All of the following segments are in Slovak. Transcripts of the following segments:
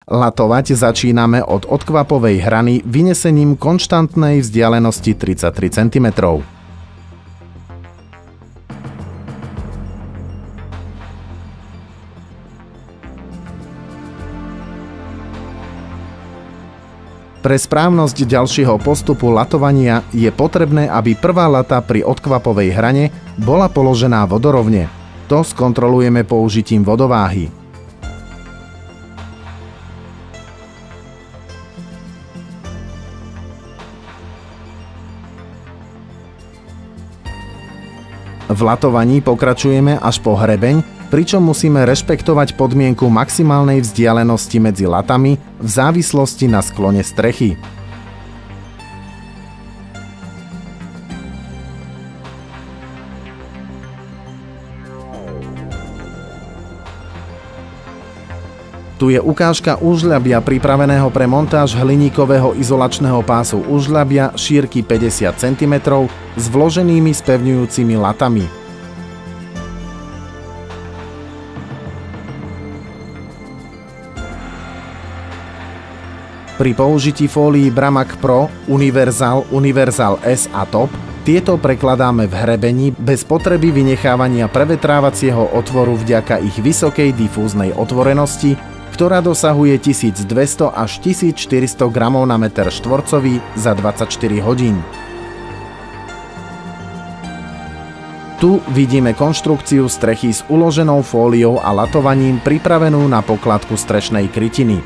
Latovať začíname od odkvapovej hrany vynesením konštantnej vzdialenosti 33 cm. Pre správnosť ďalšieho postupu latovania je potrebné, aby prvá lata pri odkvapovej hrane bola položená vodorovne. To skontrolujeme použitím vodováhy. V latovaní pokračujeme až po hrebeň, pričom musíme rešpektovať podmienku maximálnej vzdialenosti medzi latami v závislosti na sklone strechy. Tu je ukážka úžľabia pripraveného pre montáž hliníkového izolačného pásu úžľabia šírky 50 cm s vloženými spevňujúcimi latami. Pri použití fólií Bramac Pro, Universal, Universal S a Top tieto prekladáme v hrebení bez potreby vynechávania prevetrávacieho otvoru vďaka ich vysokej difúznej otvorenosti, ktorá dosahuje 1200 až 1400 gramov na meter štvorcový za 24 hodín. Tu vidíme konštrukciu strechy s uloženou fóliou a latovaním pripravenú na pokladku strešnej krytiny.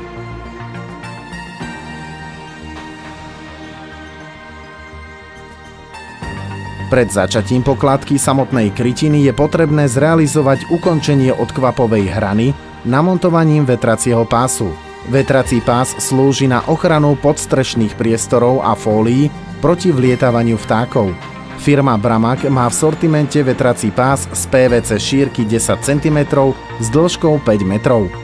Pred začatím pokladky samotnej krytiny je potrebné zrealizovať ukončenie odkvapovej hrany namontovaním vetracieho pásu. Vetrací pás slúži na ochranu podstrešných priestorov a fólií proti vlietavaniu vtákov. Firma Bramac má v sortimente vetrací pás z PVC šírky 10 cm s dĺžkou 5 metrov.